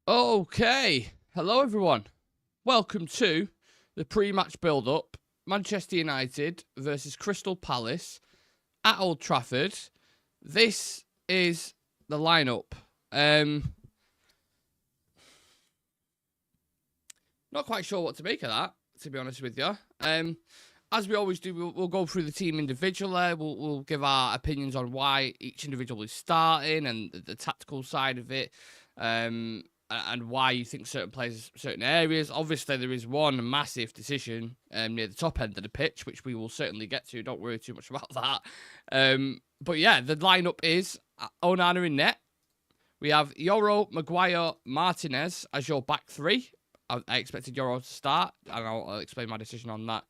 Okay, hello everyone. Welcome to the pre-match build-up. Manchester United versus Crystal Palace at Old Trafford. This is the lineup. Not quite sure what to make of that, to be honest with you. As we always do, we'll go through the team individually. We'll give our opinions on why each individual is starting and the tactical side of it. And why you think certain players, certain areas. Obviously, there is one massive decision near the top end of the pitch, which we will certainly get to. Don't worry too much about that. But yeah, the lineup is Onana in net. We have Yoro, Maguire, Martinez as your back three. I expected Yoro to start, and I'll explain my decision on that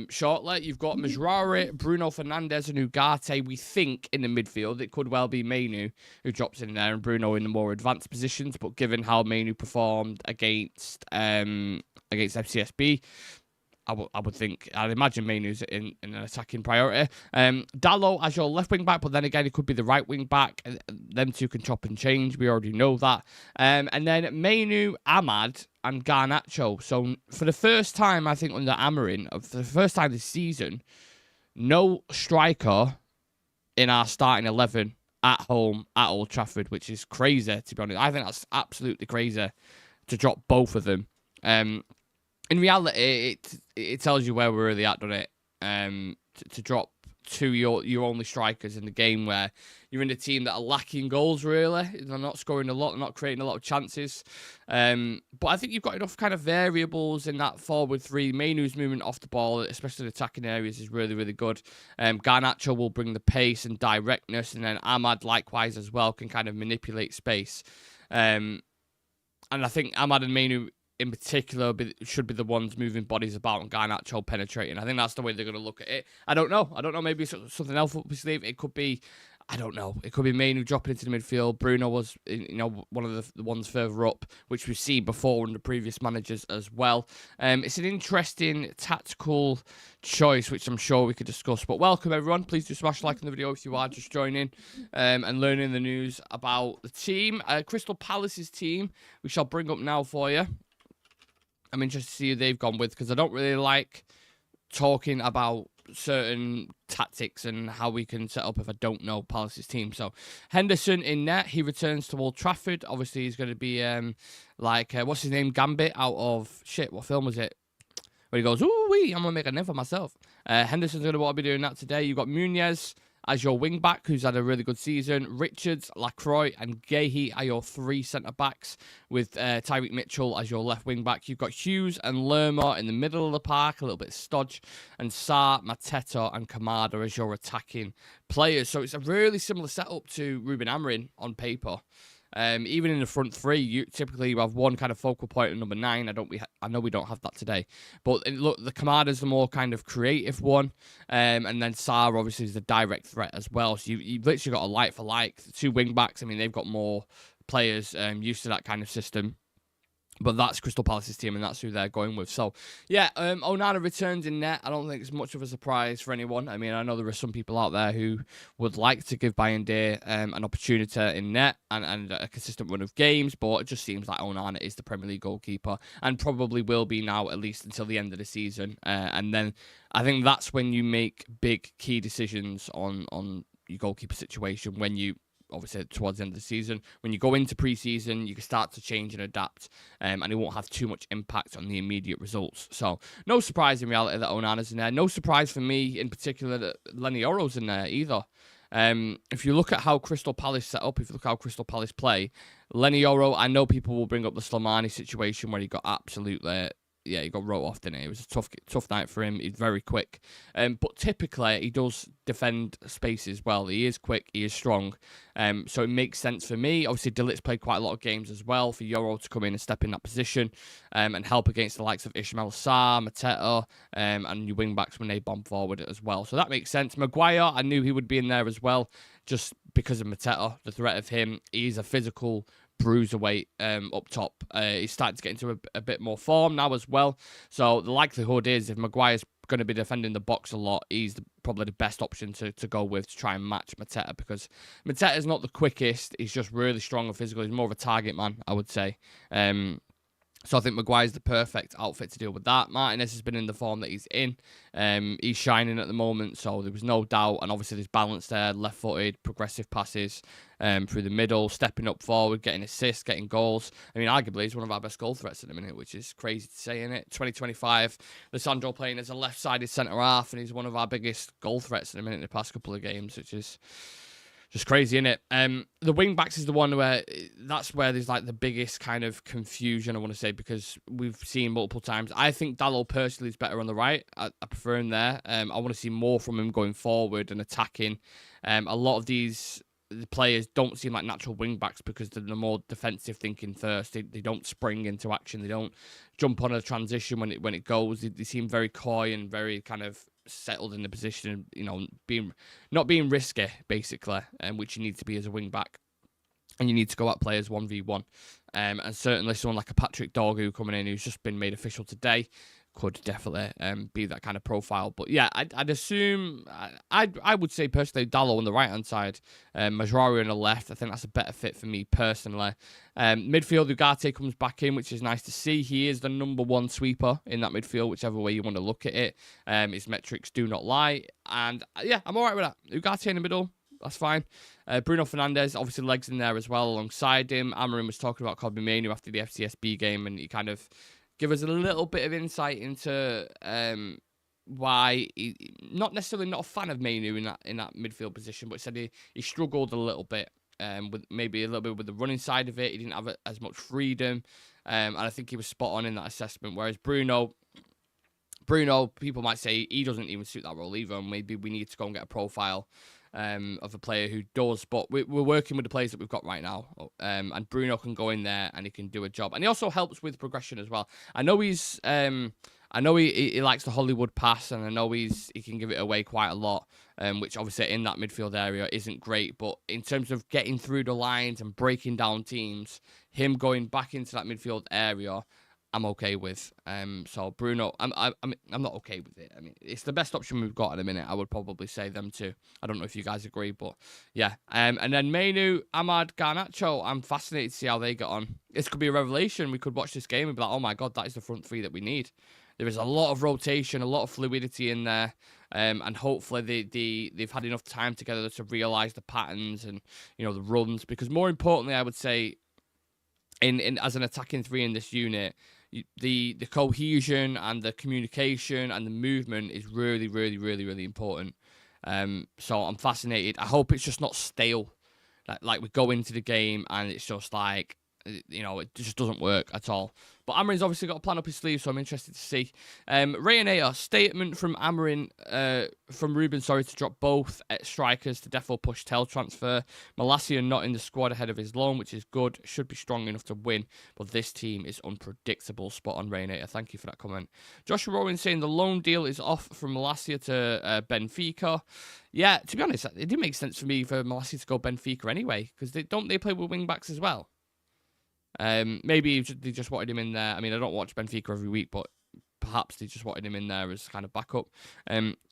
shortly. You've got Majrari, Bruno Fernandes, and Ugarte. We think in the midfield it could well be Mainu who drops in there, and Bruno in the more advanced positions. But given how Mainu performed against FCSB, I'd imagine Mainu's in an attacking priority. Dalot as your left wing back, but then again, it could be the right wing back. Them two can chop and change. We already know that. And then Mainu, Ahmad, and Garnacho. So for the first time, I think under Amarin, for the first time this season, no striker in our starting 11 at home at Old Trafford, which is crazy, to be honest. I think that's absolutely crazy to drop both of them. In reality, it tells you where we're really at, doesn't it? To drop two your only strikers in the game where you're in a team that are lacking goals, really. They're not scoring a lot, they're not creating a lot of chances. But I think you've got enough kind of variables in that forward three. Mainu's movement off the ball, especially in attacking areas, is really, really good. Garnacho will bring the pace and directness, and then Ahmad, likewise, as well, can kind of manipulate space. And I think Ahmad and Mainu in particular should be the ones moving bodies about and Garnacho penetrating. I think that's the way they're going to look at it. I don't know. Maybe something else up his sleeve. It could be, I don't know. It could be Mainu dropping into the midfield. Bruno was, one of the ones further up, which we've seen before under previous managers as well. It's an interesting tactical choice, which I'm sure we could discuss. But welcome, everyone. Please do smash like on the video if you are just joining and learning the news about the team. Crystal Palace's team, we shall bring up now for you. I'm interested to see who they've gone with, because I don't really like talking about certain tactics and how we can set up if I don't know Palace's team. So Henderson in net, he returns to Old Trafford. Obviously, he's going to be what's his name, Gambit out of what film was it? Where he goes, ooh wee, I'm gonna make a name for myself. Henderson's going to want to be doing that today. You've got Muniz as your wing-back, who's had a really good season. Richards, Lacroix, and Gehi are your three centre-backs, with Tyreek Mitchell as your left wing-back. You've got Hughes and Lerma in the middle of the park, a little bit stodge, and Sarr, Mateta, and Kamada as your attacking players. So it's a really similar setup to Ruben Amorim on paper. Even in the front three, you have one kind of focal point at number 9. I know we don't have that today, but look, the Kamada's the more kind of creative one, and then Sarr obviously is the direct threat as well. So you've literally got a like for like. The two wing backs, I mean, they've got more players used to that kind of system. But that's Crystal Palace's team, and that's who they're going with. So, yeah, Onana returns in net. I don't think it's much of a surprise for anyone. I mean, I know there are some people out there who would like to give Bayende an opportunity in net and a consistent run of games, but it just seems like Onana is the Premier League goalkeeper and probably will be now, at least until the end of the season. And then I think that's when you make big key decisions on your goalkeeper situation, when you obviously towards the end of the season. When you go into pre-season, you can start to change and adapt, and it won't have too much impact on the immediate results. So no surprise in reality that Onana's in there. No surprise for me in particular that Lenny Yoro's in there either. If you look at how Crystal Palace set up, if you look at how Crystal Palace play, Lenny Yoro, I know people will bring up the Slimani situation where he got absolutely... Yeah, he got wrote off, didn't he? It was a tough night for him. He's very quick. But typically, he does defend spaces well. He is quick. He is strong. So it makes sense for me. Obviously, Dilit's played quite a lot of games as well for Yoro to come in and step in that position and help against the likes of Ismail Sarr, Mateta, and your wing-backs when they bomb forward as well. So that makes sense. Maguire, I knew he would be in there as well, just because of Mateta, the threat of him. He's a physical bruiserweight up top. He's starting to get into a bit more form now as well. So the likelihood is if Maguire's going to be defending the box a lot, he's probably the best option to go with to try and match Mateta, because Mateta's not the quickest. He's just really strong and physical. He's more of a target man, I would say. So I think Maguire's the perfect outfit to deal with that. Martinez has been in the form that he's in. He's shining at the moment, so there was no doubt. And obviously there's balance there, left-footed, progressive passes through the middle, stepping up forward, getting assists, getting goals. I mean, arguably he's one of our best goal threats at the minute, which is crazy to say, isn't it? 2025, Lissandro playing as a left-sided centre-half, and he's one of our biggest goal threats at the minute in the past couple of games, which is just crazy, innit? The wing backs is the one where that's where there's like the biggest kind of confusion, I want to say, because we've seen multiple times. I think Dalot personally is better on the right. I prefer him there. I want to see more from him going forward and attacking. A lot of these players don't seem like natural wing backs because they're the more defensive thinking first. They don't spring into action. They don't jump on a transition when it goes. They seem very coy and very kind of settled in the position, you know, not being risky, basically, which you need to be as a wing back, and you need to go at players 1v1, and certainly someone like a Patrick Dorgu coming in, who's just been made official today, could definitely be that kind of profile. But yeah, I'd assume, I would say personally Dalot on the right hand side, Majrari on the left. I think that's a better fit for me personally. Midfield, Ugarte comes back in, which is nice to see. He is the #1 sweeper in that midfield, whichever way you want to look at it. His metrics do not lie, and yeah, I'm all right with that. Ugarte in the middle, that's fine. Bruno Fernandes, obviously legs in there as well alongside him. Amorim was talking about Kobe Mainoo after the FCSB game, and he kind of give us a little bit of insight into why not necessarily not a fan of Mainoo in that midfield position, but said he struggled a little bit with maybe a little bit with the running side of it. He didn't have as much freedom, and I think he was spot on in that assessment. Whereas Bruno, people might say he doesn't even suit that role either, and maybe we need to go and get a profile of a player who does, but we're working with the players that we've got right now, and Bruno can go in there and he can do a job, and he also helps with progression as well. I know he's I know he likes the Hollywood pass, and I know he can give it away quite a lot, which obviously in that midfield area isn't great, but in terms of getting through the lines and breaking down teams, him going back into that midfield area, I'm okay with. So Bruno, I'm not okay with it. I mean, it's the best option we've got at the minute. I would probably say them two. I don't know if you guys agree, but yeah. And then Mainoo, Ahmad, Garnacho, I'm fascinated to see how they get on. This could be a revelation. We could watch this game and be like, oh my God, that is the front three that we need. There is a lot of rotation, a lot of fluidity in there, and hopefully they've had enough time together to realise the patterns and, you know, the runs. Because more importantly, I would say, in as an attacking three in this unit, the cohesion and the communication and the movement is really, really, really, really important. So I'm fascinated. I hope it's just not stale. Like we go into the game and it's just like, you know, it just doesn't work at all. But Amorim's obviously got a plan up his sleeve, so I'm interested to see. Reinator, statement from Amorim, from Ruben, to drop both strikers to defo push Tel transfer. Malacia not in the squad ahead of his loan, which is good. Should be strong enough to win, but this team is unpredictable. Spot on, Reinator. Thank you for that comment. Joshua Rowan saying the loan deal is off from Malacia to Benfica. Yeah, to be honest, it didn't make sense for me for Malacia to go Benfica anyway, because they play with wing backs as well. Maybe they just wanted him in there. I mean, I don't watch Benfica every week, but perhaps they just wanted him in there as kind of backup.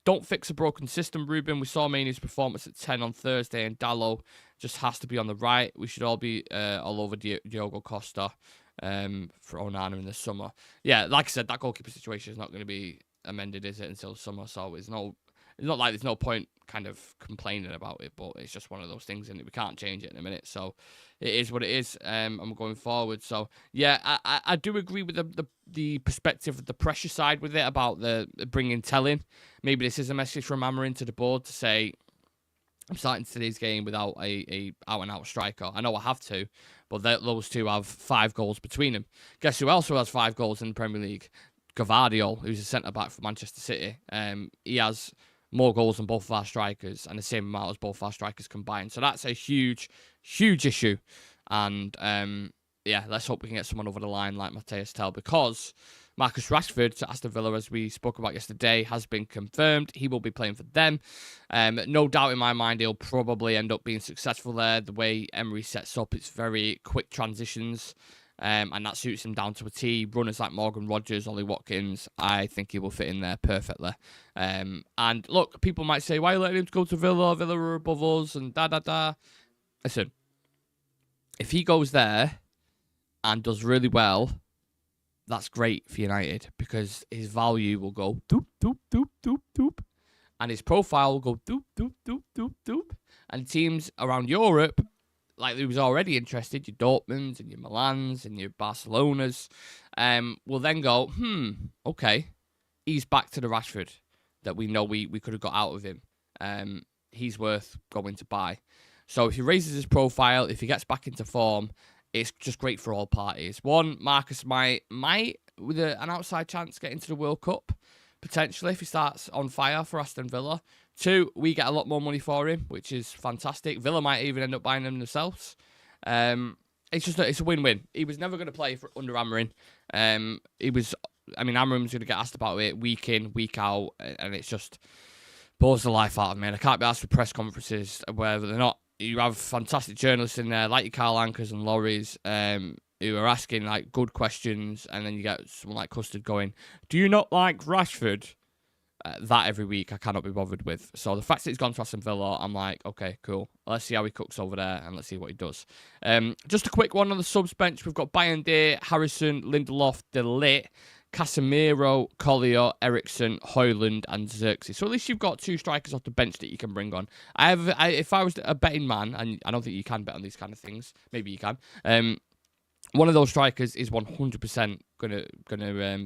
Don't fix a broken system, Ruben. We saw Mainoo's performance at 10 on Thursday, and Dalot just has to be on the right. We should all be all over Diogo Costa for Onana in the summer. Yeah, like I said, that goalkeeper situation is not going to be amended, is it, until summer? So it's not like there's no point kind of complaining about it, but it's just one of those things, and we can't change it in a minute. So it is what it is. I'm going forward. So yeah, I do agree with the perspective of the pressure side with it about the bringing Tel in. Maybe this is a message from Amorim to the board to say, I'm starting today's game without a out and out striker. I know I have to, but those two have 5 goals between them. Guess who else has 5 goals in the Premier League? Gvardiol, who's a centre back for Manchester City. He has more goals than both of our strikers, and the same amount as both our strikers combined. So that's a huge, huge issue. And yeah, let's hope we can get someone over the line like Matthias Tel, because Marcus Rashford to Aston Villa, as we spoke about yesterday, has been confirmed. He will be playing for them. No doubt in my mind he'll probably end up being successful there. The way Emery sets up, it's very quick transitions. and that suits him down to a T. Runners like Morgan Rogers, Ollie Watkins, I think he will fit in there perfectly. And look, people might say, why are you letting him go to Villa? Villa are above us and da-da-da. Listen, if he goes there and does really well, that's great for United because his value will go doop, doop, doop, doop, doop. And his profile will go doop, doop, doop, doop, doop. And teams around Europe, like he was already interested, your Dortmunds and your Milans and your Barcelonas, will then go, okay, he's back to the Rashford that we know we could have got out of him. He's worth going to buy. So if he raises his profile, if he gets back into form, it's just great for all parties. One, Marcus might with an outside chance, get into the World Cup, potentially, if he starts on fire for Aston Villa. Two, we get a lot more money for him, which is fantastic. Villa might even end up buying him themselves. It's a win-win. He was never going to play under Amorim. Amorim's going to get asked about it week in, week out, and it's just bores the life out of me. And I can't be asked for press conferences where they're not. You have fantastic journalists in there, like your Carl Ankers and Lorries, who are asking like good questions, and then you get someone like Custard going, "Do you not like Rashford?" That every week I cannot be bothered with. So the fact that he's gone to Aston Villa, I'm like, okay, cool. Let's see how he cooks over there, and let's see what he does. Just a quick one on the subs bench. We've got Bayern Day, Harrison, Lindelof, De Ligt, Casemiro, Collier, Ericsson, Højlund, and Xerxes. So at least you've got two strikers off the bench that you can bring on. If I was a betting man, and I don't think you can bet on these kind of things, maybe you can. One of those strikers is 100% gonna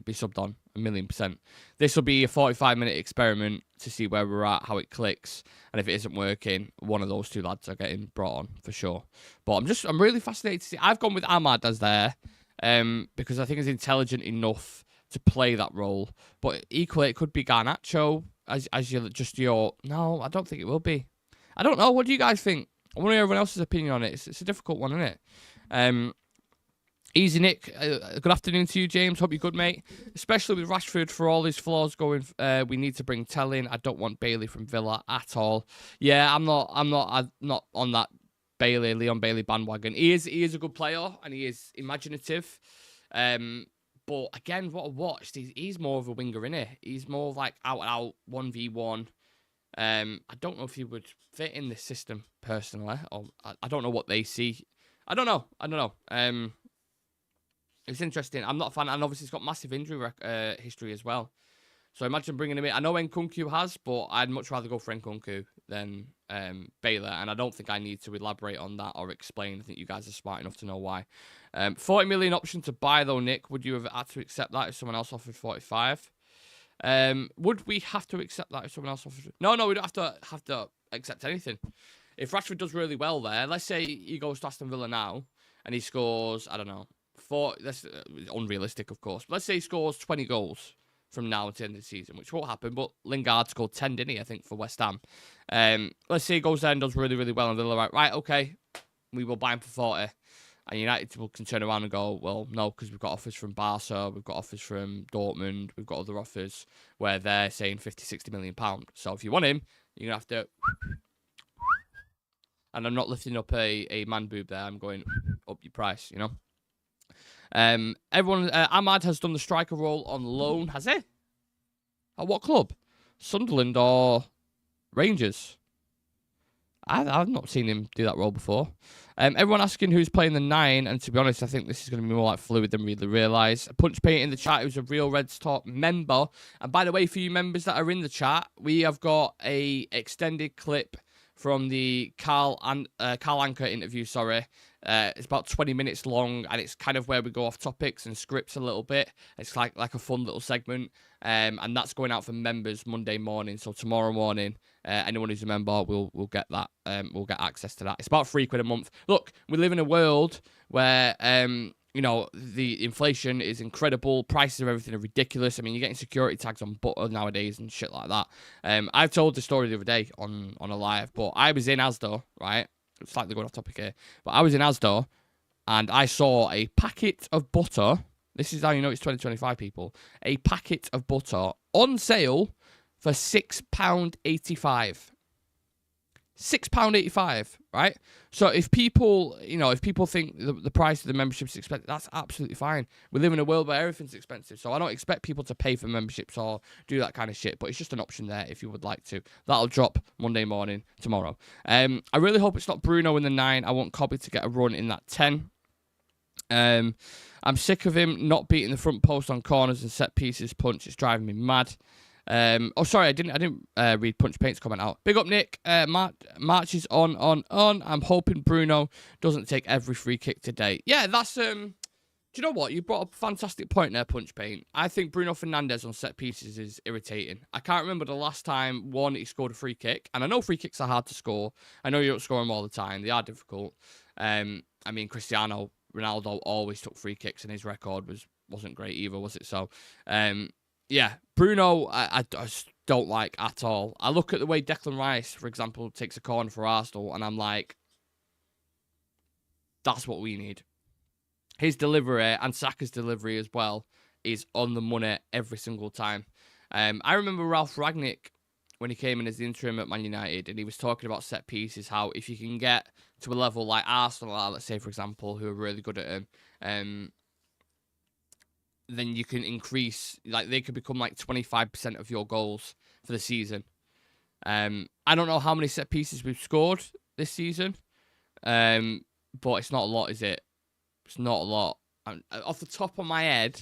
be subbed on, 1,000,000%. This will be a 45-minute experiment to see where we're at, how it clicks, and if it isn't working, one of those two lads are getting brought on for sure. But I'm really fascinated to see. I've gone with Ahmad as there because I think he's intelligent enough to play that role. But equally, it could be Garnacho as your. No, I don't think it will be. I don't know. What do you guys think? I want to hear everyone else's opinion on it. It's a difficult one, isn't it? Easy Nick, good afternoon to you, James. Hope you're good, mate. Especially with Rashford, for all his flaws going, we need to bring Tell in. I don't want Bailey from Villa at all. Yeah, I'm not on that Leon Bailey bandwagon. He is a good player and he is imaginative. But again, what I watched, he's more of a winger, innit? He's more like out 1v1. I don't know if he would fit in this system personally, or I don't know what they see. I don't know. It's interesting. I'm not a fan, and obviously he's got massive injury history as well. So imagine bringing him in. I know Nkunku has, but I'd much rather go for Nkunku than Baylor, and I don't think I need to elaborate on that or explain. I think you guys are smart enough to know why. 40 million option to buy though, Nick. Would you have had to accept that if someone else offered 45? Would we have to accept that if someone else offered? No, we don't have to accept anything. If Rashford does really well there, let's say he goes to Aston Villa now and he scores, I don't know, that's unrealistic, of course. But let's say he scores 20 goals from now to the end of the season, which won't happen. But Lingard scored 10, didn't he, I think, for West Ham. Let's say he goes there and does really, really well, and they're like, right, okay, we will buy him for 40. And United can turn around and go, well, no, because we've got offers from Barca, we've got offers from Dortmund, we've got other offers where they're saying 50, 60 million pounds. So if you want him, you're going to have to... And I'm not lifting up a man boob there, I'm going up your price, you know? Ahmad has done the striker role on loan, has he? At what club? Sunderland or Rangers? I've not seen him do that role before. Everyone asking who's playing the 9, and to be honest, I think this is going to be more like fluid than we really realise. Punch Paint in the chat, who's a Real Reds Talk member. And by the way, for you members that are in the chat, we have got a extended clip from the Carl Anker interview, It's about 20 minutes long, and it's kind of where we go off topics and scripts a little bit. It's like a fun little segment, and that's going out for members Monday morning. So tomorrow morning, anyone who's a member will get that. Will get access to that. It's about £3 a month. Look, we live in a world where the inflation is incredible. Prices of everything are ridiculous. I mean, you're getting security tags on butter nowadays and shit like that. I've told the story the other day on a live, but I was in Asda, right? Slightly going off topic here, but I was in Asda and I saw a packet of butter. This is how you know it's 2025, people. A packet of butter on sale for £6.85. £6.85, right? So if people, if people think the price of the membership is expensive, that's absolutely fine. We live in a world where everything's expensive, so I don't expect people to pay for memberships or do that kind of shit, but it's just an option there if you would like to. That'll drop Monday morning tomorrow. I really hope it's not Bruno in the 9. I want Cobby to get a run in that 10. I'm sick of him not beating the front post on corners and set pieces punch. It's driving me mad. Sorry, I didn't read Punch Paint's comment out. Big up, Nick. March is on. I'm hoping Bruno doesn't take every free kick today. Yeah, that's do you know what? You brought up a fantastic point there, Punch Paint. I think Bruno Fernandes on set pieces is irritating. I can't remember the last time, he scored a free kick. And I know free kicks are hard to score. I know you don't score them all the time. They are difficult. Cristiano Ronaldo always took free kicks and his record wasn't great either, was it? So, yeah, Bruno, I just don't like at all. I look at the way Declan Rice, for example, takes a corner for Arsenal, and I'm like, that's what we need. His delivery, and Saka's delivery as well, is on the money every single time. I remember Ralph Rangnick, when he came in as the interim at Man United, and he was talking about set pieces, how if you can get to a level like Arsenal are, let's say, for example, who are really good at them, then you can increase, they could become 25% of your goals for the season. I don't know how many set pieces we've scored this season, but it's not a lot, is it? It's not a lot. Off the top of my head,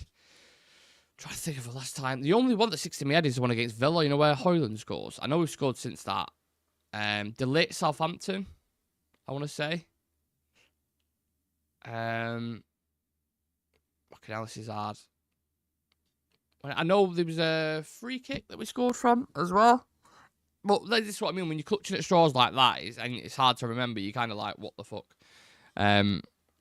trying to think of the last time. The only one that sticks in my head is the one against Villa, where Højlund scores. I know we've scored since that. The late Southampton, I want to say. Fucking hell, this is hard. I know there was a free kick that we scored from as well. But this is what I mean. When you're clutching at straws like that, and it's hard to remember, you're kind of like, what the fuck?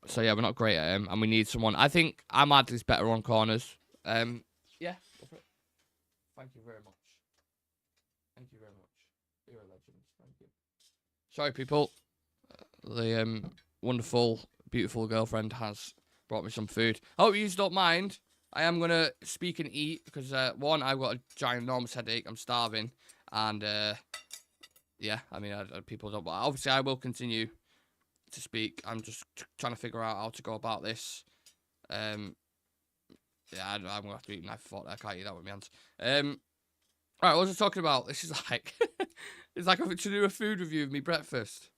So, yeah, we're not great at him, and we need someone. I think Ahmad is better on corners. Yeah, go for it. Thank you very much. Thank you very much. You're a legend. Thank you. Sorry, people. The wonderful, beautiful girlfriend has brought me some food. I hope you don't mind. I am going to speak and eat because, one, I've got a giant, enormous headache. I'm starving. And, yeah, people don't. But obviously, I will continue to speak. I'm just trying to figure out how to go about this. Yeah, I'm going to have to eat a knife and fork. I can't eat that with my hands. Right, what was I talking about? This is like... it's like to do a food review of me breakfast.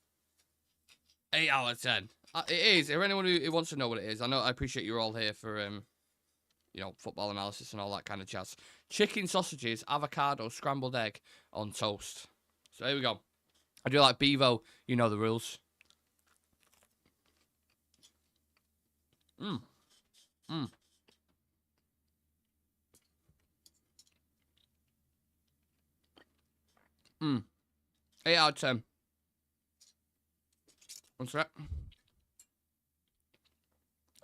8 out of 10. It is. If anyone who wants to know what it is, I appreciate you're all here for, football analysis and all that kind of jazz. Chicken sausages, avocado, scrambled egg on toast. So here we go. I do like Bevo. You know the rules. Mmm. Mmm. 8 out of 10. One sec.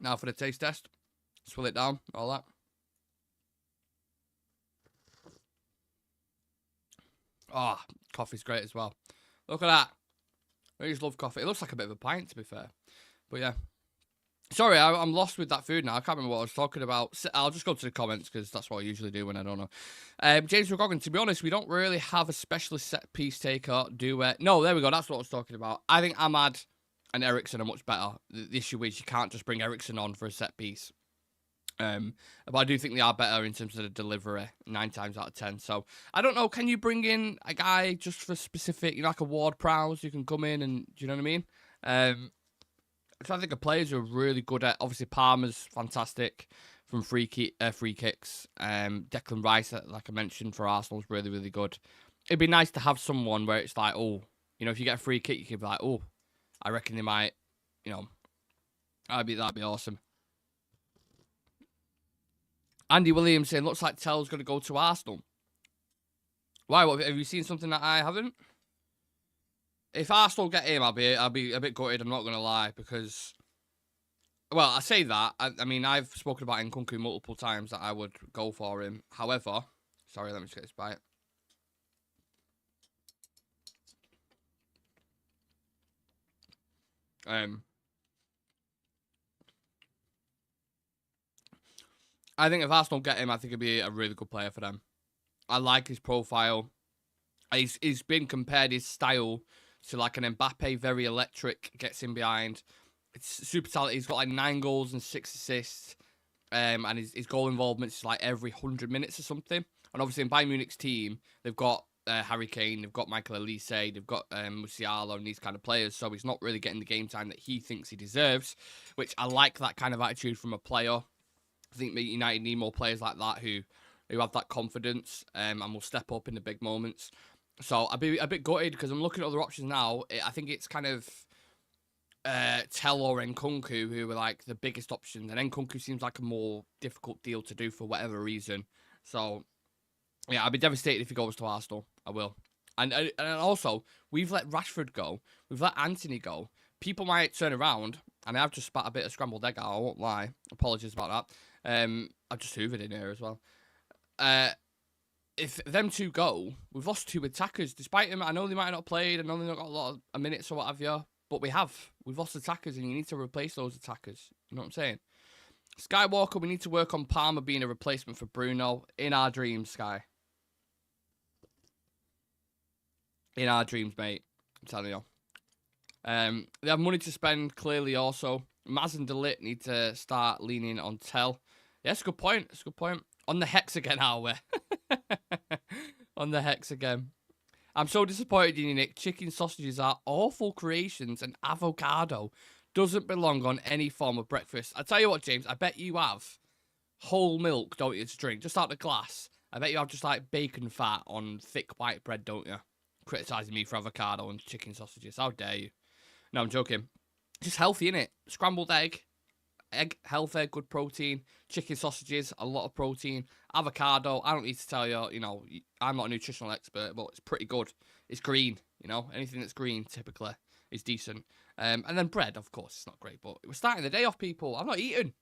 Now for the taste test. Swill it down, all that. Oh, coffee's great as well. Look at that. I just love coffee. It looks like a bit of a pint, to be fair. But yeah. Sorry, I'm lost with that food now. I can't remember what I was talking about. I'll just go to the comments because that's what I usually do when I don't know. James McGoggin, to be honest, we don't really have a specialist set piece taker, do we? No, there we go. That's what I was talking about. I think Ahmad and Eriksen are much better. The issue is you can't just bring Eriksen on for a set piece. But I do think they are better in terms of the delivery 9 times out of 10. So I don't know. Can you bring in a guy just for specific, like a Ward Prowse who can come in and, do you know what I mean? So I think the players are really good at. Obviously, Palmer's fantastic from free kicks. Declan Rice, like I mentioned, for Arsenal is really, really good. It'd be nice to have someone where it's like, oh, if you get a free kick, you could be like, oh, I reckon they might, that'd be awesome. Andy Williams saying, looks like Tell's going to go to Arsenal. Why? What, have you seen something that I haven't? If Arsenal get him, I'll be a bit gutted, I'm not going to lie, because... Well, I say that. I've spoken about Nkunku multiple times that I would go for him. However... Sorry, let me just get this bite. I think if Arsenal get him, I think he'd be a really good player for them. I like his profile. He's been compared his style to like an Mbappe, very electric, gets in behind. It's super talented. He's got like 9 goals and 6 assists. And his goal involvement is like every 100 minutes or something. And obviously in Bayern Munich's team, they've got Harry Kane, they've got Michael Elise, they've got Musiala and these kind of players. So he's not really getting the game time that he thinks he deserves, which I like that kind of attitude from a player. I think United need more players like that who have that confidence and will step up in the big moments. So I'd be a bit gutted because I'm looking at other options now. I think it's kind of Tell or Nkunku who are like the biggest options, and Nkunku seems like a more difficult deal to do for whatever reason. So yeah, I'd be devastated if he goes to Arsenal. I will. And also, we've let Rashford go. We've let Anthony go. People might turn around, and I've just spat a bit of scrambled egg out. I won't lie. Apologies about that. I've just hoovered in here as well. If them two go, we've lost 2 attackers. Despite them, I know they might not have played. I know they've not got a lot of minutes or what have you. But we've lost attackers, and you need to replace those attackers. You know what I'm saying? Skywalker, we need to work on Palmer being a replacement for Bruno. In our dreams, Sky. In our dreams, mate. I'm telling you. They have money to spend, clearly, also. Maz and Delit need to start leaning on Tell. Yeah, that's a good point. That's a good point. On the hex again, are we? On the hex again. I'm so disappointed in you, Nick. Chicken sausages are awful creations, and avocado doesn't belong on any form of breakfast. I tell you what, James, I bet you have whole milk, don't you, to drink, just out the glass. I bet you have just like bacon fat on thick white bread, don't you? Criticising me for avocado and chicken sausages. How dare you? No, I'm joking. Just healthy, innit? Scrambled egg, healthy, good protein. Chicken sausages, a lot of protein. Avocado, I don't need to tell you, you know, I'm not a nutritional expert, but it's pretty good. It's green, you know. Anything that's green, typically, is decent. And then bread, of course, it's not great, but we're starting the day off, people. I'm not eating.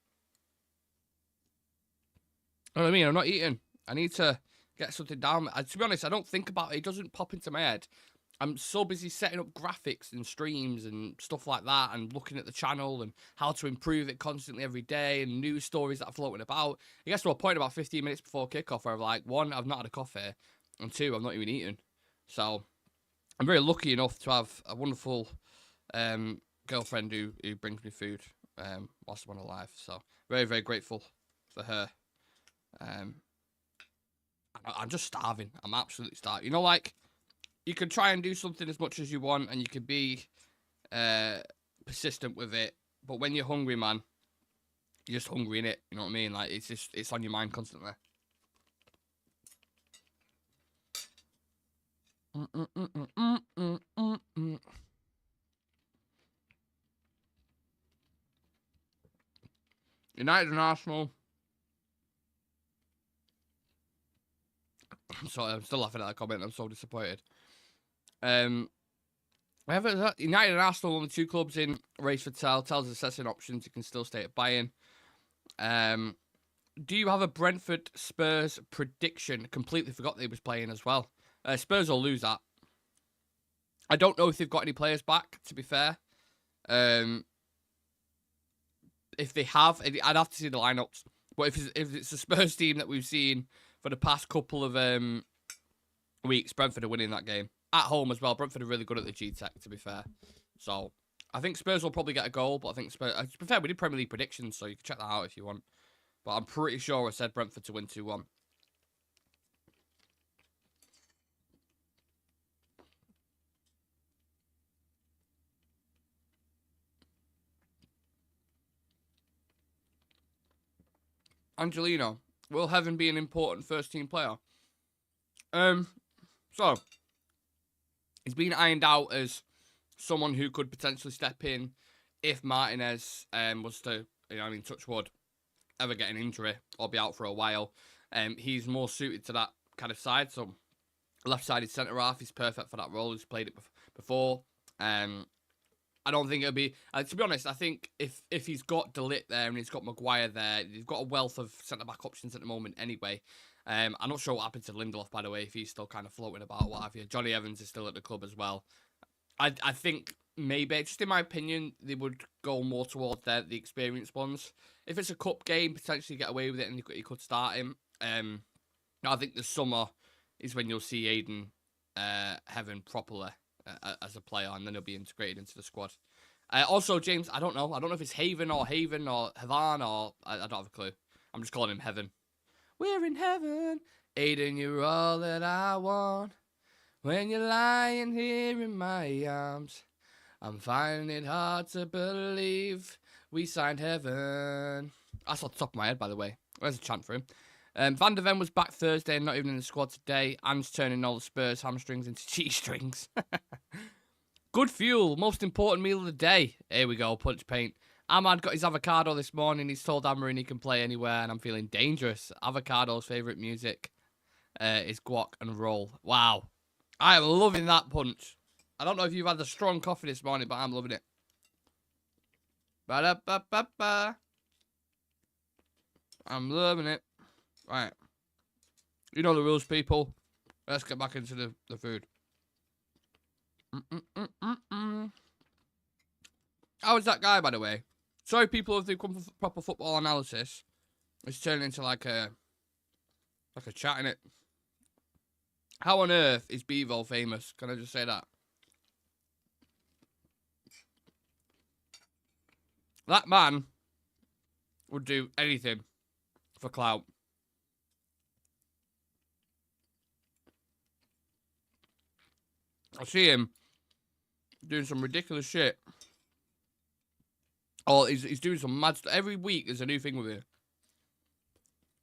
You know what I mean? I'm not eating. I need to get something down. To be honest, I don't think about it. It doesn't pop into my head. I'm so busy setting up graphics and streams and stuff like that and looking at the channel and how to improve it constantly every day and news stories that are floating about. It gets to a point about 15 minutes before kickoff where I'm like, 1, I've not had a coffee, and 2, I've not even eaten. So I'm very lucky enough to have a wonderful girlfriend who brings me food whilst I'm alive. So very, very grateful for her. I'm just starving. I'm absolutely starving. You know, like, you can try and do something as much as you want, and you can be persistent with it. But when you're hungry, man, you're just hungry, innit? You know what I mean? Like, it's on your mind constantly. United and Arsenal. Sorry, I'm still laughing at that comment. I'm so disappointed. United and Arsenal are the 2 clubs in race for Tell. Tell's assessing options. He can still stay at Bayern. Do you have a Brentford Spurs prediction? Completely forgot they was playing as well. Spurs will lose that. I don't know if they've got any players back, to be fair. If they have, I'd have to see the lineups. But if it's a Spurs team that we've seen for the past couple of weeks, Brentford are winning that game. At home as well. Brentford are really good at the G-Tech, to be fair. So, I think Spurs will probably get a goal, but I think Spurs... To be fair, we did Premier League predictions, so you can check that out if you want. But I'm pretty sure I said Brentford to win 2-1. Angelino, will Heaven be an important first-team player? So, he's been ironed out as someone who could potentially step in if Martinez was to, you know, I mean, touch wood, ever get an injury or be out for a while. He's more suited to that kind of side. So, left-sided centre-half, he's perfect for that role. He's played it before. I don't think it'll be... to be honest, I think if he's got Delit there and he's got Maguire there, he's got a wealth of centre-back options at the moment anyway. I'm not sure what happened to Lindelof, by the way, if he's still kind of floating about, what have you. Johnny Evans is still at the club as well. I think maybe, just in my opinion, they would go more towards the experienced ones. If it's a cup game, potentially get away with it and you could start him. I think the summer is when you'll see Aiden Heaven properly. as a player, and then he'll be integrated into the squad. Also, James, I don't know if it's Haven or Haven or Havan or I don't have a clue. I'm just calling him Heaven. We're in heaven, Aiden, you're all that I want. When you're lying here in my arms, I'm finding it hard to believe we signed Heaven. That's off the top of my head, by the way. There's a chant for him. Van der Ven was back Thursday and not even in the squad today. Anne's turning all the Spurs hamstrings into cheese strings. Good fuel, most important meal of the day. Here we go, punch paint. Ahmad got his avocado this morning. He's told Amarin he can play anywhere, and I'm feeling dangerous. Avocado's favourite music is guac and roll. Wow. I am loving that punch. I don't know if you've had the strong coffee this morning, but I'm loving it. Ba-da-ba-ba-ba. I'm loving it. Right. You know the rules, people. Let's get back into the food. How is that guy, by the way? Sorry, people, if they come for proper football analysis. It's turning into like a chat, innit? How on earth is Bevo famous? Can I just say that? That man would do anything for clout. I see him doing some ridiculous shit. Oh, he's doing some mad stuff. Every week there's a new thing with him.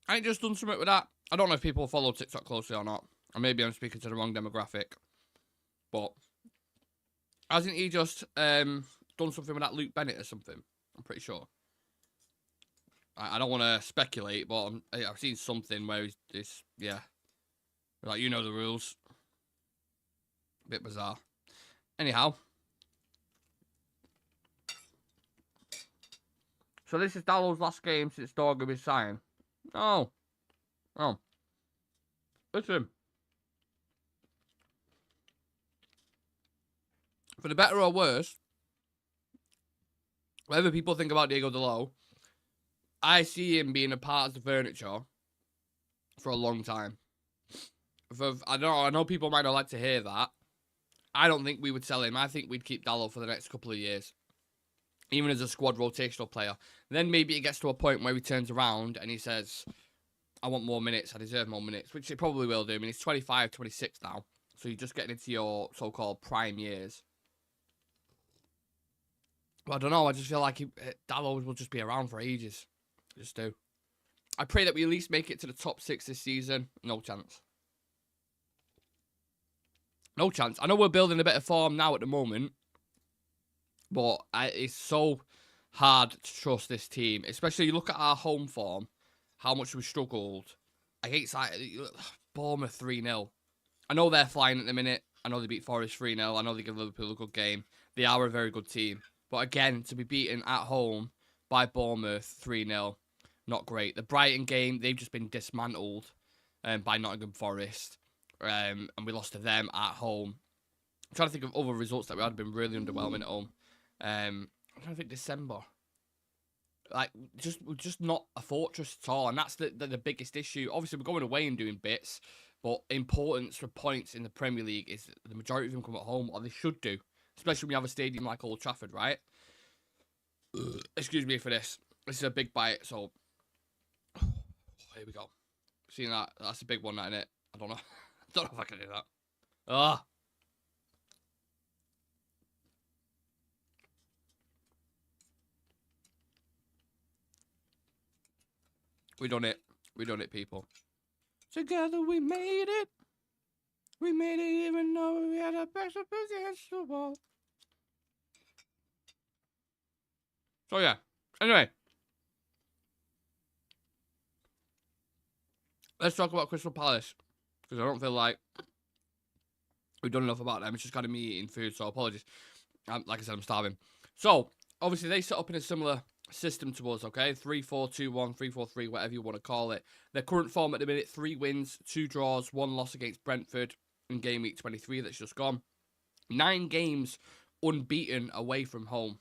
I ain't just done something with that. I don't know if people follow TikTok closely or not. Or maybe I'm speaking to the wrong demographic. But hasn't he just done something with that Luke Bennett or something? I'm pretty sure. I don't want to speculate, but I've seen something where he's yeah. Like, you know the rules. Bit bizarre. Anyhow. So this is Dallow's last game since Dorgan was signed. Oh. Listen. For the better or worse, whatever people think about Diego Dalot, I see him being a part of the furniture for a long time. I know people might not like to hear that. I don't think we would sell him. I think we'd keep Dalot for the next couple of years. Even as a squad rotational player. Then maybe it gets to a point where he turns around and he says, I want more minutes, I deserve more minutes, which he probably will do. I mean, he's 25, 26 now, so you're just getting into your so-called prime years. But I don't know, I just feel like Dalot will just be around for ages. Just do. I pray that we at least make it to the top 6 this season. No chance. No chance. I know we're building a bit of form now at the moment, but it's so hard to trust this team. Especially you look at our home form, how much we struggled against Bournemouth 3-0. I know they're flying at the minute. I know they beat Forest 3-0. I know they give Liverpool a good game. They are a very good team. But again, to be beaten at home by Bournemouth 3-0, not great. The Brighton game, they've just been dismantled by Nottingham Forest. And we lost to them at home. I'm trying to think of other results that we had been really underwhelming at home. I'm trying to think December. Like, we're just not a fortress at all. And that's the biggest issue. Obviously, we're going away and doing bits. But importance for points in the Premier League is the majority of them come at home, or they should do. Especially when you have a stadium like Old Trafford, right? Excuse me for this. This is a big bite, so... Here we go. Seeing that? That's a big one, isn't it? I don't know. I don't know if I can do that. Ah. We done it. We done it, people. Together we made it. We made it even though we had a best against the wall. So yeah. Anyway. Let's talk about Crystal Palace. Because I don't feel like we've done enough about them. It's just kind of me eating food, so apologies. Like I said, I'm starving. So, obviously, they set up in a similar system to us, okay? 3-4-2-1, 3-4-3, whatever you want to call it. Their current form at the minute, 3 wins, 2 draws, 1 loss against Brentford in game week 23 that's just gone. 9 games unbeaten away from home.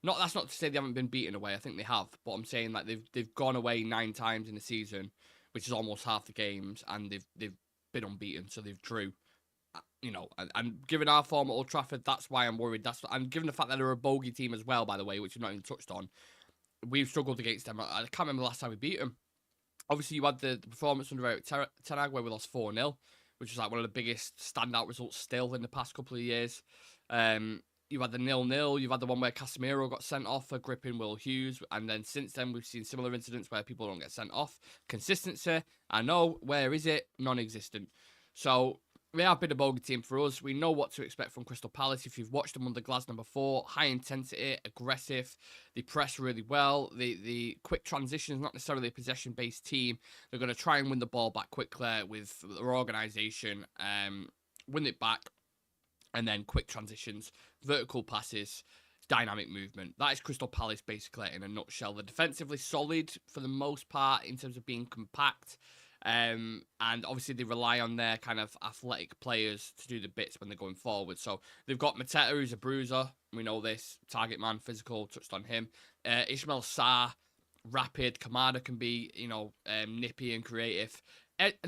That's not to say they haven't been beaten away. I think they have. But I'm saying like they've gone away 9 times in the season, which is almost half the games, and they've been unbeaten, so they've drew you know, and given our form at Old Trafford, that's why I'm worried. And given the fact that they're a bogey team as well, by the way, which we've not even touched on, we've struggled against them. I can't remember the last time we beat them. Obviously, you had the performance under Eric Ten Hag where we lost 4-0, which was like one of the biggest standout results still in the past couple of years. You had the 0-0. You've had the one where Casemiro got sent off for gripping Will Hughes. And then since then, we've seen similar incidents where people don't get sent off. Consistency, I know. Where is it? Non-existent. So they have been a bogey team for us. We know what to expect from Crystal Palace. If you've watched them under Glasner before, high intensity, aggressive. They press really well. The quick transitions, not necessarily a possession-based team. They're going to try and win the ball back quickly with their organisation, win it back, and then quick transitions, vertical passes, dynamic movement. That is Crystal Palace basically in a nutshell. They're defensively solid for the most part in terms of being compact. And obviously they rely on their kind of athletic players to do the bits when they're going forward. So they've got Mateta, who's a bruiser. We know this. Target man, physical, touched on him. Ismail Sarr, rapid. Kamada can be, you know, nippy and creative.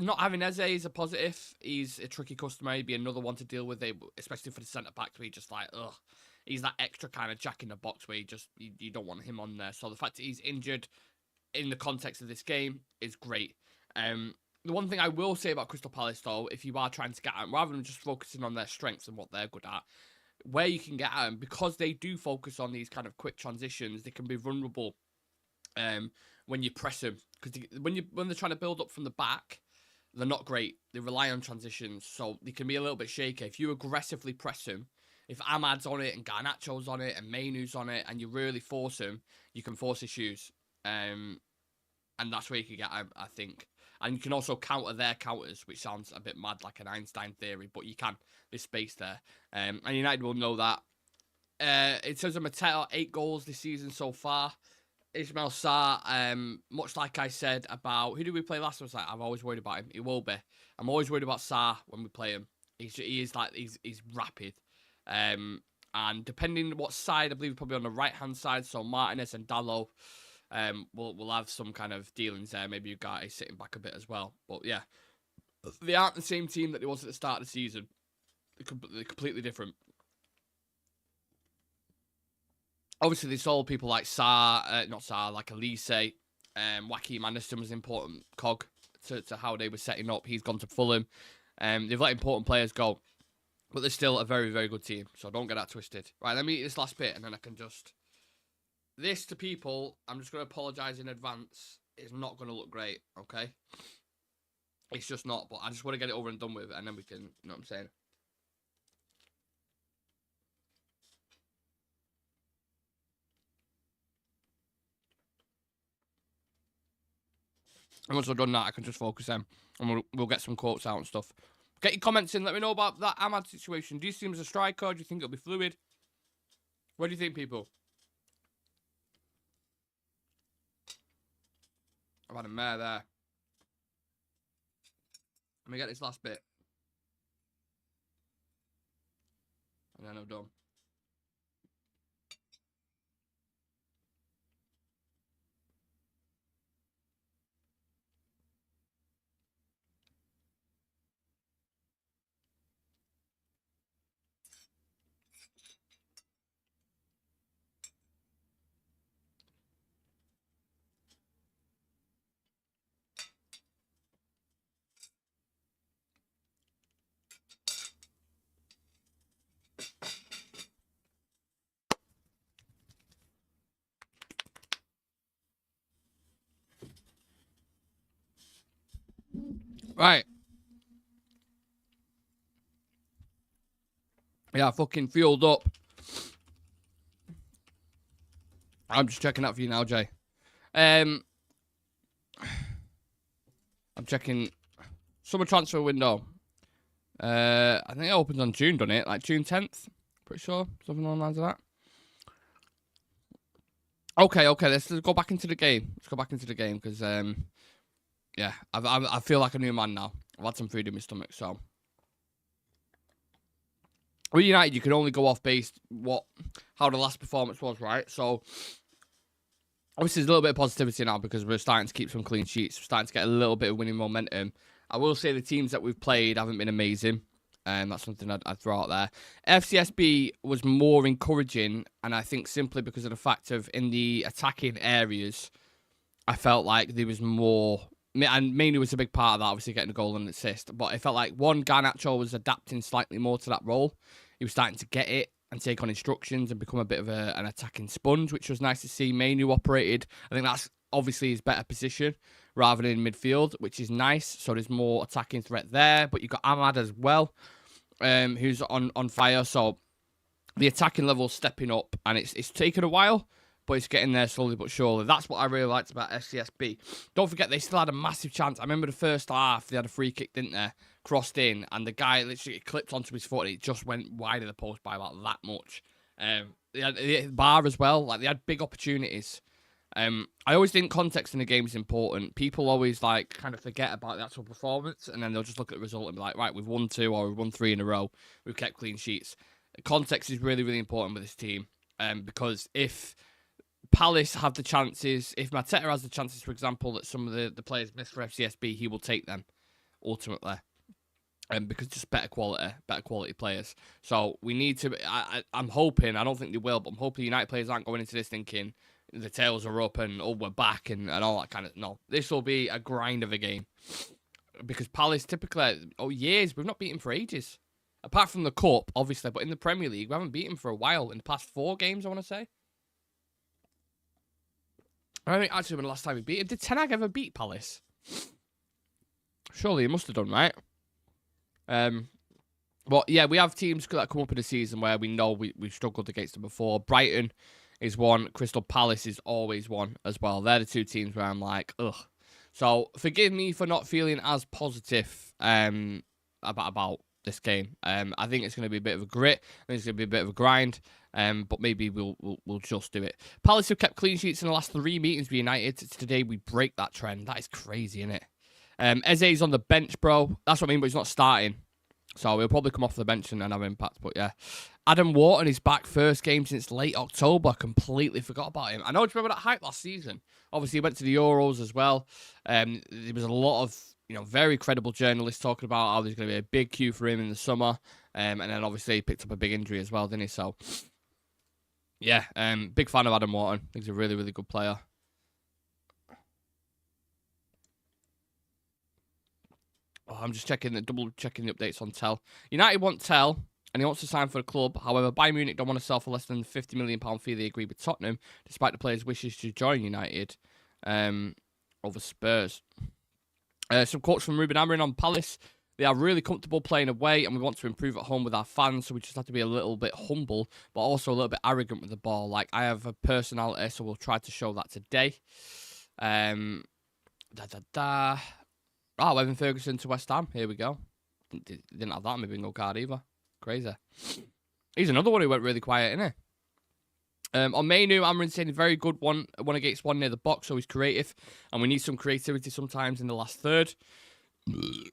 Not having Eze is a positive. He's a tricky customer. He'd be another one to deal with, especially for the centre-back, where he's just like, ugh. He's that extra kind of jack in the box where you don't want him on there. So the fact that he's injured in the context of this game is great. The one thing I will say about Crystal Palace, though, if you are trying to get at them, rather than just focusing on their strengths and what they're good at, where you can get at them, because they do focus on these kind of quick transitions, they can be vulnerable when you press them. Because when they're trying to build up from the back, they're not great. They rely on transitions, so they can be a little bit shaky. If you aggressively press them, if Ahmad's on it and Garnacho's on it and Mainoo's on it, and you really force them, you can force issues. And that's where you can get, I think. And you can also counter their counters, which sounds a bit mad, like an Einstein theory, but you can. There's space there. And United will know that. In terms of Mateta, 8 goals this season so far. Ismail Sarr, much like I said about... Who did we play last time? I'm always worried about him. He will be. I'm always worried about Sarr when we play him. He's rapid. And depending on what side, I believe probably on the right-hand side, so Martinez and Dalot... we'll have some kind of dealings there. Maybe you guys sitting back a bit as well. But yeah, they aren't the same team that they was at the start of the season. They're completely different. Obviously, they sold people like like Elise. Joaquin Anderson was an important cog to how they were setting up. He's gone to Fulham. They've let important players go. But they're still a very, very good team. So don't get that twisted. Right, let me eat this last bit and then I can just... This to people, I'm just going to apologise in advance. It's not going to look great, okay? It's just not, but I just want to get it over and done with, and then we can, you know what I'm saying? And once I've done that, I can just focus in, and we'll get some quotes out and stuff. Get your comments in, let me know about that Ahmad situation. Do you see him as a striker? Do you think it'll be fluid? What do you think, people? I've had a mare there. Let me get this last bit. And then I'm done. Right. Yeah, fucking fueled up. I'm just checking that for you now, Jay. I'm checking summer transfer window. I think it opens on June, doesn't it? Like June 10th? Pretty sure. Something along the lines of that. Okay, let's go back into the game. Let's go back into the game, because, yeah, I feel like a new man now. I've had some food in my stomach, so. With United, you can only go off based how the last performance was, right? So, obviously, there's a little bit of positivity now because we're starting to keep some clean sheets. We're starting to get a little bit of winning momentum. I will say the teams that we've played haven't been amazing. That's something I'd throw out there. FCSB was more encouraging, and I think simply because of the fact of in the attacking areas, I felt like there was more, and mainly was a big part of that, obviously getting a goal and an assist. But it felt like Garnacho was adapting slightly more to that role. He was starting to get it and take on instructions and become a bit of an attacking sponge, which was nice to see. Mainoo operated. I think that's obviously his better position rather than in midfield, which is nice. So there's more attacking threat there. But you've got Ahmad as well, who's on fire. So the attacking level's stepping up, and it's taken a while, but it's getting there slowly but surely. That's what I really liked about FCSB. Don't forget, they still had a massive chance. I remember the first half, they had a free kick, didn't they? Crossed in, and the guy literally clipped onto his foot, and it just went wide of the post by about that much. They had the bar as well. Like, they had big opportunities. I always think context in the game is important. People always like kind of forget about the actual performance, and then they'll just look at the result and be like, right, we've won 2 or we've won 3 in a row. We've kept clean sheets. Context is really, really important with this team, because if Palace have the chances, if Mateta has the chances, for example, that some of the players miss for FCSB, he will take them ultimately. Because just better quality players. So we need to. I'm hoping. I don't think they will, but I'm hoping United players aren't going into this thinking the tails are up and we're back and all that kind of. No, this will be a grind of a game because Palace typically years we've not beaten for ages, apart from the cup obviously, but in the Premier League we haven't beaten for a while in the past 4 games. I want to say. I don't think actually when the last time we beat him, did Ten Hag ever beat Palace? Surely he must have done, right? But yeah, we have teams that come up in the season where we know we've struggled against them before. Brighton is one. Crystal Palace is always one as well. They're the 2 teams where I'm like, ugh. So forgive me for not feeling as positive about this game. I think it's going to be a bit of a grit. I think it's going to be a bit of a grind. But maybe we'll just do it. Palace have kept clean sheets in the last 3 meetings with United. Today we break that trend. That is crazy, isn't it? Eze's on the bench, bro. That's what I mean, but he's not starting. So he'll probably come off the bench and have impact. But yeah. Adam Wharton is back, first game since late October. Completely forgot about him. I know, do you remember that hype last season? Obviously, he went to the Euros as well. There was a lot of very credible journalists talking about how there's going to be a big queue for him in the summer. And then obviously he picked up a big injury as well, didn't he? So yeah, big fan of Adam Wharton. I think he's a really, really good player. Oh, I'm just double checking the updates on Tell. United want Tell, and he wants to sign for the club. However, Bayern Munich don't want to sell for less than the £50 million fee they agreed with Tottenham, despite the player's wishes to join United over Spurs. Some quotes from Ruben Amorim on Palace. They are really comfortable playing away, and we want to improve at home with our fans, so we just have to be a little bit humble, but also a little bit arrogant with the ball. Like, I have a personality, so we'll try to show that today. Oh, Evan Ferguson to West Ham. Here we go. Didn't have that on my bingo card either. Crazy. He's another one who went really quiet, isn't he? On Mainoo, Amorim saying a very good one against one near the box, so he's creative, and we need some creativity sometimes in the last third.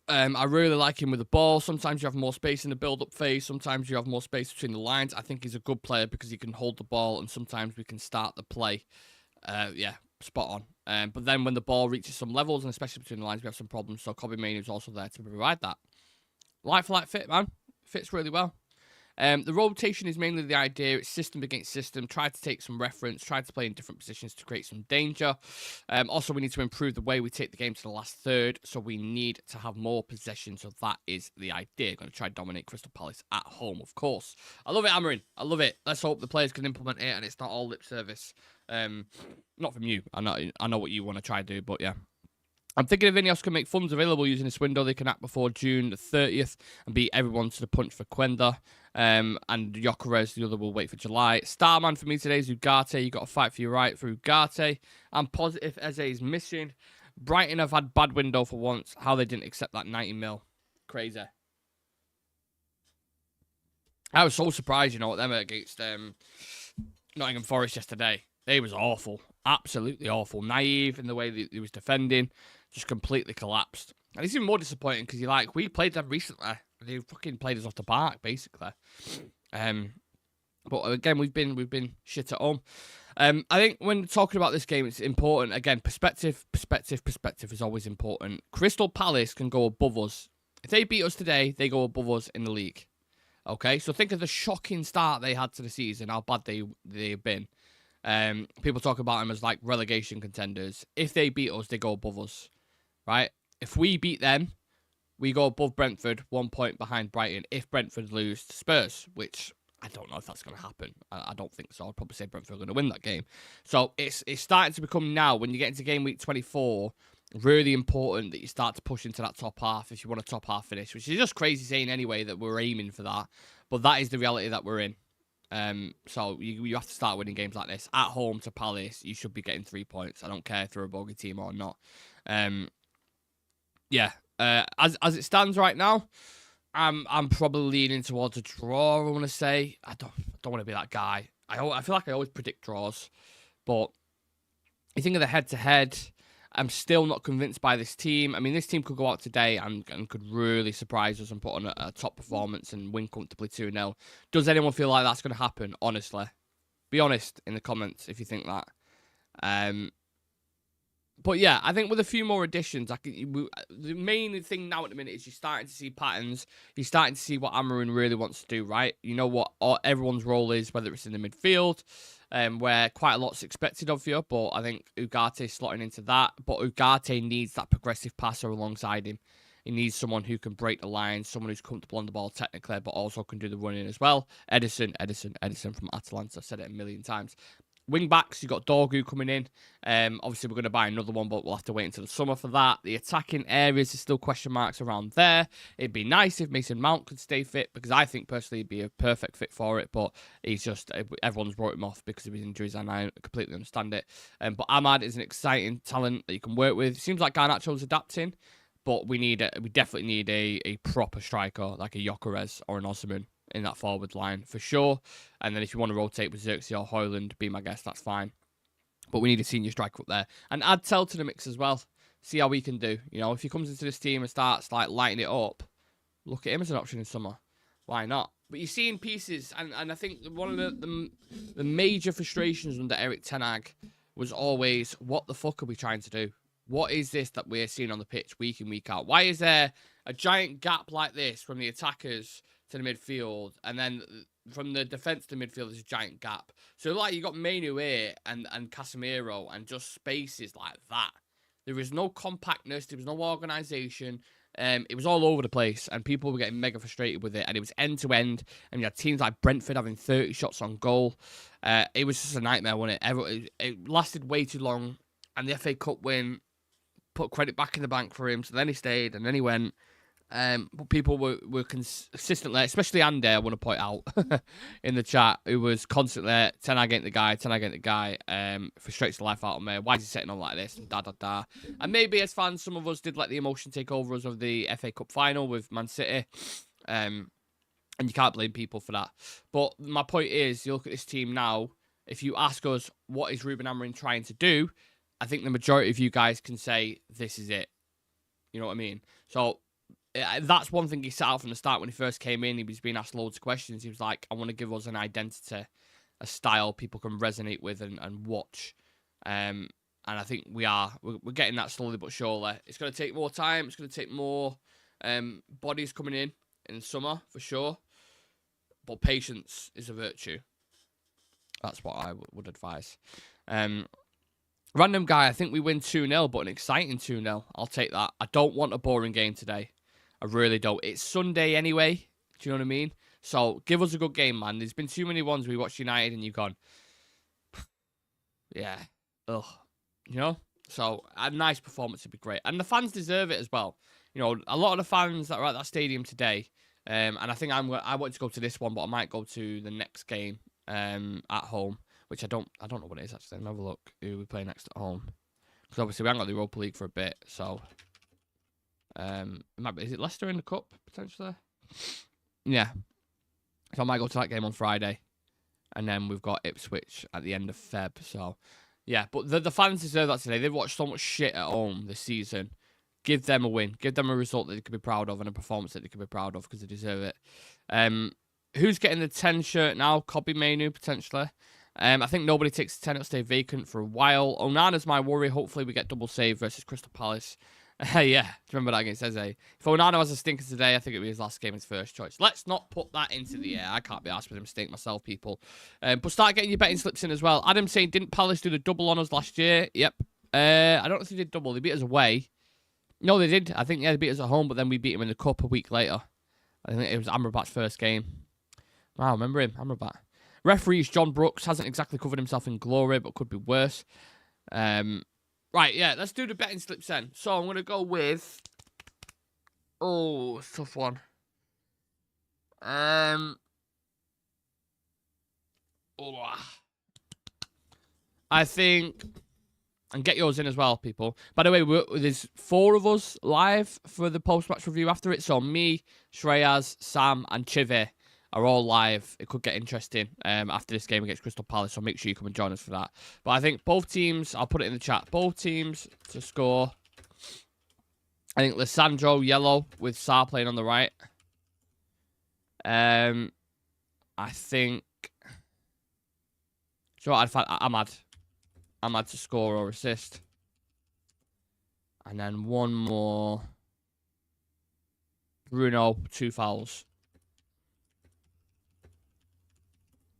I really like him with the ball. Sometimes you have more space in the build-up phase. Sometimes you have more space between the lines. I think he's a good player because he can hold the ball, and sometimes we can start the play. Yeah, spot on. But then when the ball reaches some levels, and especially between the lines, we have some problems. So Kobe Mainoo is also there to provide that. Like fit, man. Fits really well. The rotation is mainly the idea. It's system against system. Try to take some reference. Try to play in different positions to create some danger. Also, we need to improve the way we take the game to the last third. So we need to have more possession. So that is the idea. Going to try to dominate Crystal Palace at home, of course. I love it, Amorim. I love it. Let's hope the players can implement it and it's not all lip service. Not from you. I know what you want to try to do, but yeah. I'm thinking if Ineos can make funds available using this window, they can act before June the 30th and beat everyone to the punch for Quenda. And Gyökeres, the other, will wait for July. Starman for me today is Ugarte. You got to fight for your right for Ugarte. I'm positive Eze is missing. Brighton have had bad window for once. How they didn't accept that 90 mil. Crazy. I was so surprised, at them against Nottingham Forest yesterday. They was awful. Absolutely awful. Naive in the way that he was defending. Just completely collapsed. And it's even more disappointing because we played them recently. They fucking played us off the park, basically. But again, we've been shit at home. I think when talking about this game, it's important. Again, perspective is always important. Crystal Palace can go above us If they beat us today, they go above us in the league. Okay, so think of the shocking start they had to the season, how bad they've been. People talk about them as like relegation contenders. If they beat us, they go above us, right? If we beat them, we go above Brentford, 1 point behind Brighton. If Brentford lose to Spurs, which I don't know if that's going to happen. I don't think so. I'd probably say Brentford are going to win that game. So it's starting to become now, when you get into game week 24, really important that you start to push into that top half if you want a top half finish, which is just crazy saying anyway that we're aiming for that. But that is the reality that we're in. So you have to start winning games like this. At home to Palace, you should be getting 3 points. I don't care if they're a bogey team or not. As it stands right now, I'm probably leaning towards a draw, I want to say. I don't want to be that guy. I feel like I always predict draws. But you think of the head-to-head, I'm still not convinced by this team. I mean, this team could go out today and could really surprise us and put on a top performance and win comfortably 2-0. Does anyone feel like that's going to happen, honestly? Be honest in the comments if you think that. But yeah, I think with a few more additions, the main thing now at the minute is you're starting to see patterns. You're starting to see what Amarin really wants to do, right? You know what everyone's role is, whether it's in the midfield, where quite a lot's expected of you. But I think Ugate's slotting into that. But Ugarte needs that progressive passer alongside him. He needs someone who can break the lines, someone who's comfortable on the ball technically, but also can do the running as well. Edison from Atalanta. I've said it a million times. Wing backs, you've got Dorgu coming in. Obviously, we're going to buy another one, but we'll have to wait until the summer for that. The attacking areas, there's still question marks around there. It'd be nice if Mason Mount could stay fit, because I think personally he'd be a perfect fit for it, but he's just, everyone's wrote him off because of his injuries, and I completely understand it. But Ahmad is an exciting talent that you can work with. It seems like Garnacho's adapting, but we definitely need a proper striker, like a Gyökeres or an Osimhen in that forward line for sure. And then if you want to rotate with Xerxes or Højlund, be my guest, that's fine. But we need a senior striker up there. And add Tell to the mix as well. See how we can do. You know, if he comes into this team and starts like lighting it up, look at him as an option in summer. Why not? But you're seeing pieces, and I think one of the major frustrations under Erik ten Hag was always, what the fuck are we trying to do? What is this that we're seeing on the pitch week in, week out? Why is there a giant gap like this from the attackers to the midfield, and then from the defence to midfield there's a giant gap? So like you got Mainu here and Casemiro, and just spaces like that. There was no compactness, there was no organisation. It was all over the place, and people were getting mega frustrated with it, and it was end to end. And you had teams like Brentford having 30 shots on goal. It was just a nightmare, wasn't it? It lasted way too long, and the FA Cup win put credit back in the bank for him. So then he stayed, and then he went. But people were consistently, especially Andy, I want to point out in the chat, who was constantly ten Hag ain't the guy. Frustrates the life out of me. Why is he setting on like this? And And maybe as fans, some of us did let the emotion take over us of the FA Cup final with Man City. And you can't blame people for that. But my point is, you look at this team now. If you ask us what is Ruben Amorim trying to do, I think the majority of you guys can say this is it. You know what I mean? So that's one thing he set out from the start when he first came in. He was being asked loads of questions. He was like, I want to give us an identity, a style people can resonate with and watch. And I think we're getting that slowly but surely. It's going to take more time. It's going to take more bodies coming in summer for sure. But patience is a virtue. That's what I would advise. Random guy, I think we win 2-0, but an exciting 2-0. I'll take that. I don't want a boring game today. I really don't. It's Sunday anyway. Do you know what I mean? So give us a good game, man. There's been too many ones we watched United and you've gone, yeah, ugh. You know? So a nice performance would be great. And the fans deserve it as well. You know, a lot of the fans that are at that stadium today, and I think I want to go to this one, but I might go to the next game at home, which I don't know what it is actually. Let me have a look who we play next at home. Because obviously we haven't got the Europa League for a bit, so it might be, is it Leicester in the cup potentially? Yeah. So I might go to that game on Friday. And then we've got Ipswich at the end of Feb. So yeah, but the fans deserve that today. They've watched so much shit at home this season. Give them a win. Give them a result that they could be proud of and a performance that they could be proud of because they deserve it. Who's getting the 10 shirt now? Kobbie Mainoo, potentially. I think nobody takes the 10. It'll stay vacant for a while. Onana's my worry. Hopefully we get double save versus Crystal Palace. Yeah, remember that against Eze. If Onana has a stinker today, I think it'll be his last game, his first choice. Let's not put that into the air. I can't be asked with a mistake myself, people. But start getting your betting slips in as well. Adam saying, didn't Palace do the double on us last year? Yep. I don't know if they did double. They beat us away. No, they did. I think, yeah, they beat us at home, but then we beat them in the cup a week later. I think it was Amrabat's first game. Wow, remember him, Amrabat. Referees, John Brooks, hasn't exactly covered himself in glory, but could be worse. Right, yeah, let's do the betting slips then. So I'm going to go with... Oh, tough one. I think... And get yours in as well, people. By the way, there's 4 of us live for the post-match review after it. So me, Shreyas, Sam, and Chive are all live. It could get interesting after this game against Crystal Palace, so make sure you come and join us for that. But I think both teams, I'll put it in the chat, both teams to score. I think Lissandro, yellow, with Sarr playing on the right. I think... So I'd find Ahmad to score or assist. And then one more. Bruno, 2 fouls.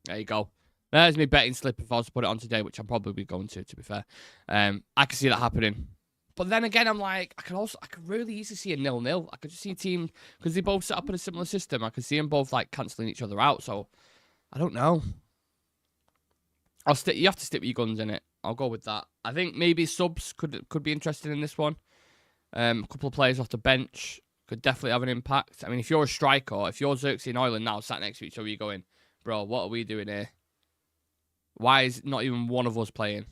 There you go. There's me betting slip if I was to put it on today, which I'm probably going to be fair. I can see that happening. But then again, I'm like, I could really easily see a 0-0. I could just see a team, because they both set up in a similar system. I could see them both like cancelling each other out. So, I don't know. You have to stick with your guns in it. I'll go with that. I think maybe subs could be interested in this one. A couple of players off the bench could definitely have an impact. I mean, if you're a striker, if you're Xerxes and Oyland now sat next to each other, you're going, bro, what are we doing here? Why is not even one of us playing?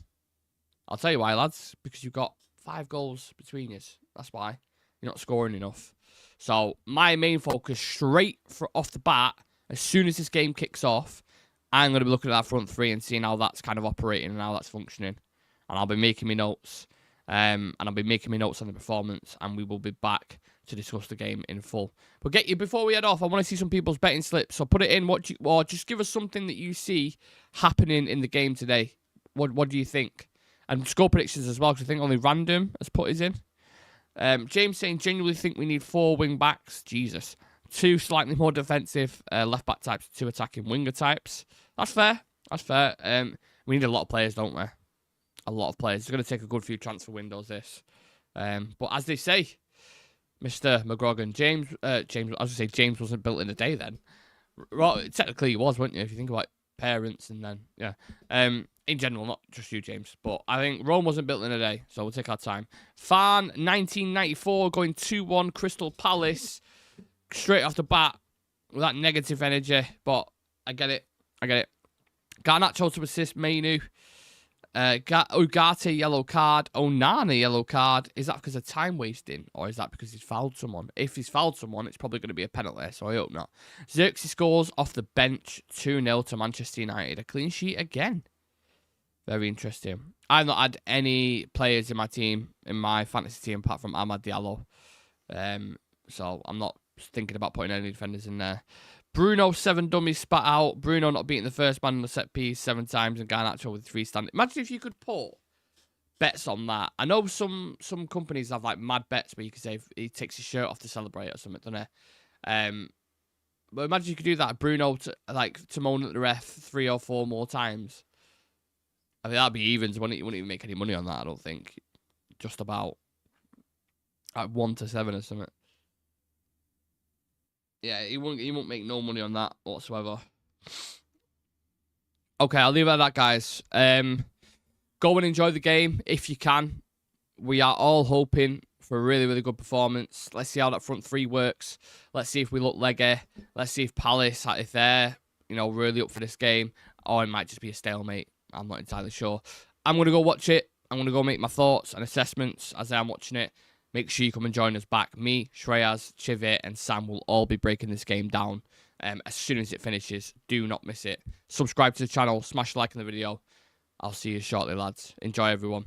I'll tell you why, lads. Because you've got 5 goals between you. That's why. You're not scoring enough. So, my main focus straight off the bat, as soon as this game kicks off, I'm going to be looking at that front 3 and seeing how that's kind of operating and how that's functioning. And I'll be making me notes. And I'll be making me notes on the performance. And we will be back to discuss the game in full. But before we head off, I want to see some people's betting slips. So put it in. Or just give us something that you see happening in the game today. What do you think? And score predictions as well, because I think only Random has put his in. James saying, genuinely think we need 4 wing backs. Jesus. 2 slightly more defensive left back types, 2 attacking winger types. That's fair. That's fair. We need a lot of players, don't we? A lot of players. It's going to take a good few transfer windows, this. But as they say, Mr. McGrogan, James, I was going to say James wasn't built in a day then. Well, technically he was, wasn't you? If you think about parents and then, yeah. In general, not just you, James. But I think Rome wasn't built in a day, so we'll take our time. Fan, 1994, going 2-1, Crystal Palace. Straight off the bat, with that negative energy. But I get it. Garnacho to assist Mainu. Ugarte, yellow card. Onana, yellow card. Is that because of time wasting? Or is that because he's fouled someone? If he's fouled someone, it's probably going to be a penalty, so I hope not. Xerxes scores off the bench. 2-0 to Manchester United. A clean sheet again. Very interesting. I've not had any players in my team, in my fantasy team, apart from Amad Diallo. So I'm not thinking about putting any defenders in there. Bruno, 7 dummies spat out. Bruno not beating the first man on the set piece 7 times, and Garnacho with 3 standing. Imagine if you could put bets on that. I know some companies have like mad bets where you could say if he takes his shirt off to celebrate or something, don't they? But imagine you could do that. Bruno to moan at the ref 3 or 4 more times. I mean, that'd be evens. You wouldn't even make any money on that, I don't think. Just about like 1 to 7 or something. Yeah, he won't make no money on that whatsoever. Okay, I'll leave it at that, guys. Go and enjoy the game if you can. We are all hoping for a really, really good performance. Let's see how that front 3 works. Let's see if we look leggy. Let's see if Palace, if they're, really up for this game. Or it might just be a stalemate. I'm not entirely sure. I'm going to go watch it. I'm going to go make my thoughts and assessments as I'm watching it. Make sure you come and join us back. Me, Shreyas, Chive, and Sam will all be breaking this game down as soon as it finishes. Do not miss it. Subscribe to the channel. Smash a like on the video. I'll see you shortly, lads. Enjoy, everyone.